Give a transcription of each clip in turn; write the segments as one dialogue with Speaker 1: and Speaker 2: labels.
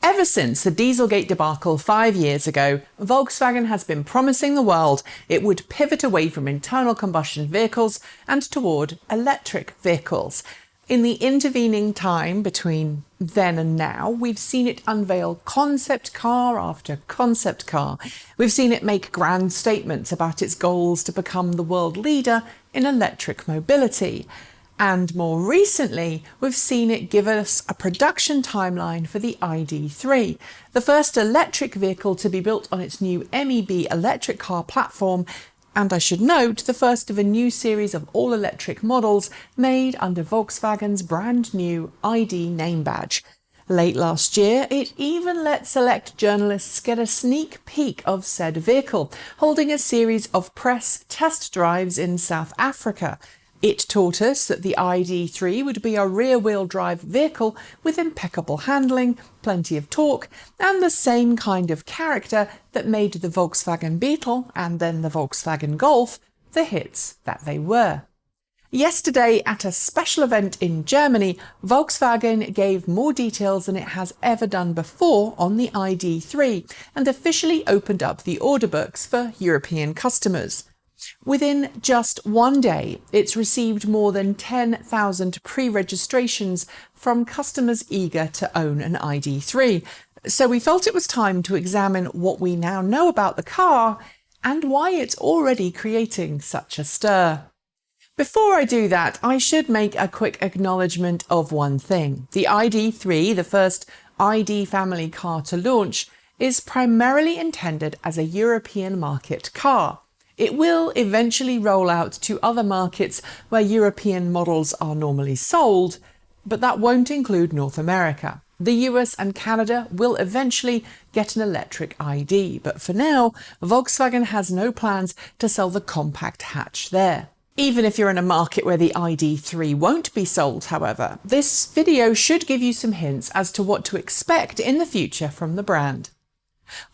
Speaker 1: Ever since the Dieselgate debacle 5 years ago, Volkswagen has been promising the world it would pivot away from internal combustion vehicles and toward electric vehicles. In the intervening time between then and now, we've seen it unveil concept car after concept car. We've seen it make grand statements about its goals to become the world leader in electric mobility. And more recently, we've seen it give us a production timeline for the ID.3, the first electric vehicle to be built on its new MEB electric car platform, and I should note, the first of a new series of all-electric models made under Volkswagen's brand new ID name badge. Late last year, it even let select journalists get a sneak peek of said vehicle, holding a series of press test drives in South Africa. It taught us that the ID.3 would be a rear-wheel drive vehicle with impeccable handling, plenty of torque, and the same kind of character that made the Volkswagen Beetle and then the Volkswagen Golf the hits that they were. Yesterday, at a special event in Germany, Volkswagen gave more details than it has ever done before on the ID.3 and officially opened up the order books for European customers. Within just one day, it's received more than 10,000 pre-registrations from customers eager to own an ID.3. So we felt it was time to examine what we now know about the car and why it's already creating such a stir. Before I do that, I should make a quick acknowledgement of one thing. The ID.3, the first ID family car to launch, is primarily intended as a European market car. It will eventually roll out to other markets where European models are normally sold, but that won't include North America. The US and Canada will eventually get an electric ID, but for now, Volkswagen has no plans to sell the compact hatch there. Even if you're in a market where the ID.3 won't be sold, however, this video should give you some hints as to what to expect in the future from the brand.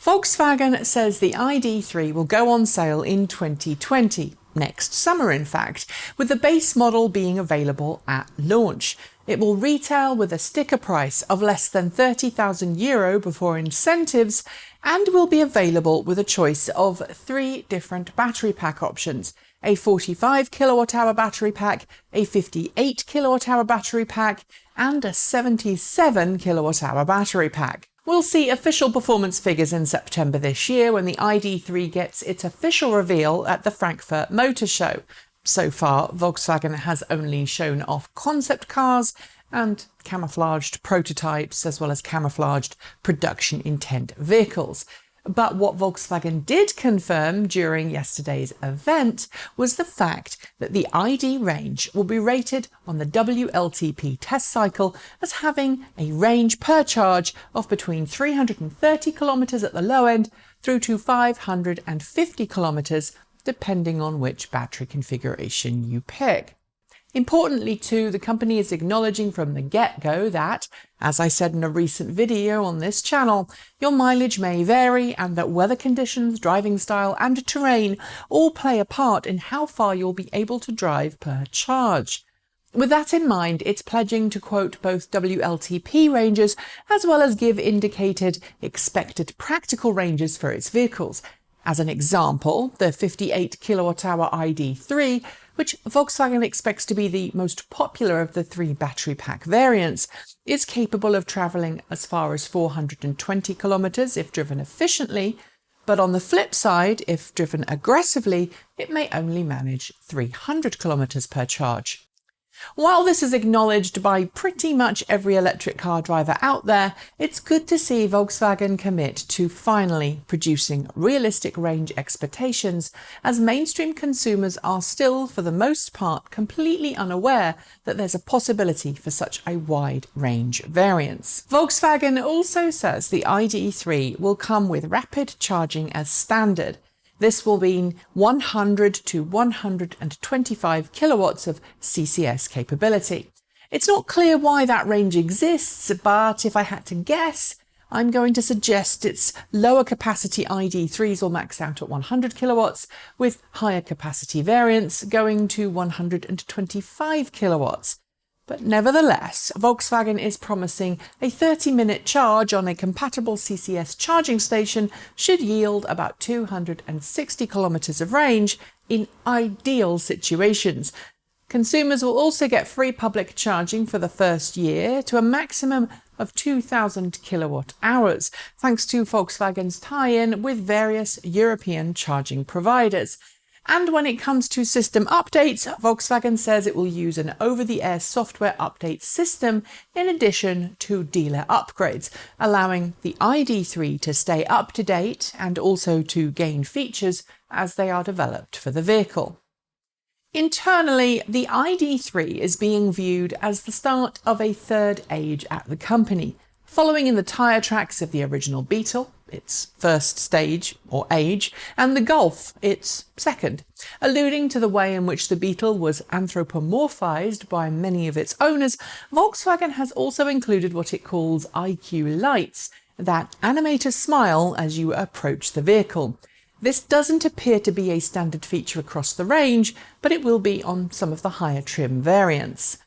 Speaker 1: Volkswagen says the ID.3 will go on sale in 2020, next summer in fact, with the base model being available at launch. It will retail with a sticker price of less than €30,000 before incentives and will be available with a choice of 3 different battery pack options: a 45 kWh battery pack, a 58 kWh battery pack, and a 77 kWh battery pack. We'll see official performance figures in September this year when the ID.3 gets its official reveal at the Frankfurt Motor Show. So far, Volkswagen has only shown off concept cars and camouflaged prototypes as well as camouflaged production intent vehicles. But what Volkswagen did confirm during yesterday's event was the fact that the ID range will be rated on the WLTP test cycle as having a range per charge of between 330 kilometers at the low end through to 550 kilometers, depending on which battery configuration you pick. Importantly too, the company is acknowledging from the get-go that, as I said in a recent video on this channel, your mileage may vary and that weather conditions, driving style and terrain all play a part in how far you'll be able to drive per charge. With that in mind, it's pledging to quote both WLTP ranges as well as give indicated expected practical ranges for its vehicles. As an example, the 58 kWh ID.3, which Volkswagen expects to be the most popular of the 3 battery pack variants, is capable of travelling as far as 420 kilometers if driven efficiently, but on the flip side, if driven aggressively, it may only manage 300 kilometers per charge. While this is acknowledged by pretty much every electric car driver out there, it's good to see Volkswagen commit to finally producing realistic range expectations, as mainstream consumers are still, for the most part, completely unaware that there's a possibility for such a wide range variance. Volkswagen also says the ID.3 will come with rapid charging as standard. This will mean 100 to 125 kilowatts of CCS capability. It's not clear why that range exists, but if I had to guess, I'm going to suggest its lower capacity ID.3s will max out at 100 kilowatts, with higher capacity variants going to 125 kilowatts. But nevertheless, Volkswagen is promising a 30-minute charge on a compatible CCS charging station should yield about 260 kilometres of range in ideal situations. Consumers will also get free public charging for the first year to a maximum of 2,000 kilowatt hours, thanks to Volkswagen's tie-in with various European charging providers. And when it comes to system updates, Volkswagen says it will use an over-the-air software update system in addition to dealer upgrades, allowing the ID.3 to stay up to date and also to gain features as they are developed for the vehicle. Internally, the ID.3 is being viewed as the start of a third age at the company, following in the tyre tracks of the original Beetle, its first stage or age, and the Golf, its second, alluding to the way in which the Beetle was anthropomorphized by many of its owners. Volkswagen has also included what it calls IQ lights that animate a smile as you approach the vehicle. This doesn't appear to be a standard feature across the range, but it will be on some of the higher trim variants.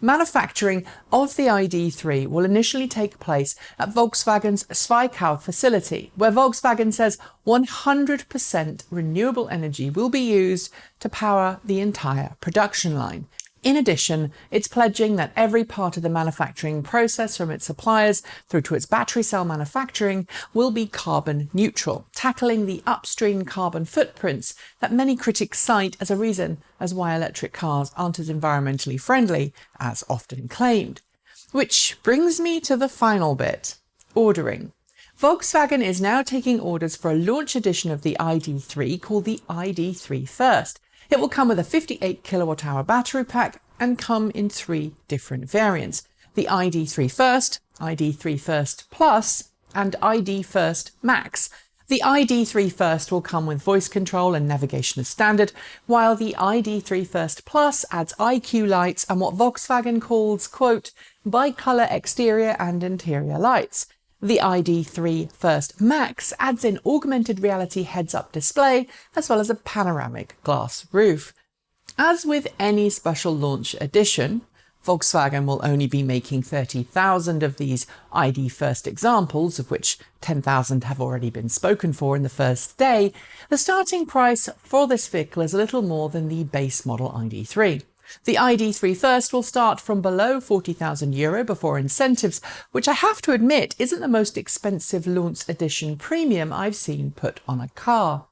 Speaker 1: Manufacturing of the ID.3 will initially take place at Volkswagen's Zwickau facility, where Volkswagen says 100% renewable energy will be used to power the entire production line. In addition, it's pledging that every part of the manufacturing process, from its suppliers through to its battery cell manufacturing, will be carbon neutral, tackling the upstream carbon footprints that many critics cite as a reason as why electric cars aren't as environmentally friendly as often claimed. Which brings me to the final bit: ordering. Volkswagen is now taking orders for a launch edition of the ID.3 called the ID.3 First. It will come with a 58 kilowatt-hour battery pack and come in 3 different variants: the ID.3 First, ID.3 First Plus, and ID First Max. The ID.3 First will come with voice control and navigation as standard, while the ID.3 First Plus adds IQ lights and what Volkswagen calls, quote, bi-colour exterior and interior lights. The ID.3 First Max adds in augmented reality heads-up display as well as a panoramic glass roof. As with any special launch edition, Volkswagen will only be making 30,000 of these ID First examples, of which 10,000 have already been spoken for in the first day. The starting price for this vehicle is a little more than the base model ID.3. The ID.3 First will start from below €40,000 before incentives, which I have to admit isn't the most expensive launch edition premium I've seen put on a car.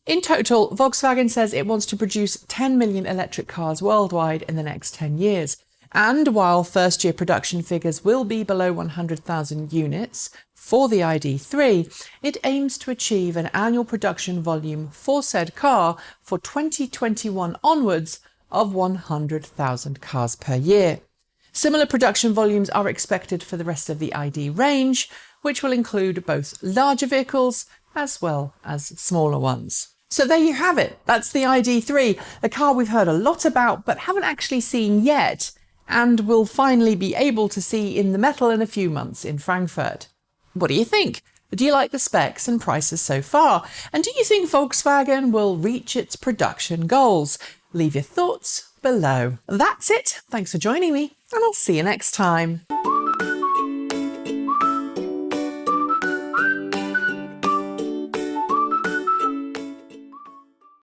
Speaker 1: In total, Volkswagen says it wants to produce 10 million electric cars worldwide in the next 10 years. And while first-year production figures will be below 100,000 units for the ID.3, it aims to achieve an annual production volume for said car for 2021 onwards of 100,000 cars per year. Similar production volumes are expected for the rest of the ID range, which will include both larger vehicles as well as smaller ones. So there you have it. That's the ID.3, a car we've heard a lot about but haven't actually seen yet, and will finally be able to see in the metal in a few months in Frankfurt. What do you think? Do you like the specs and prices so far? And do you think Volkswagen will reach its production goals? Leave your thoughts below. That's it. Thanks for joining me, and I'll see you next time.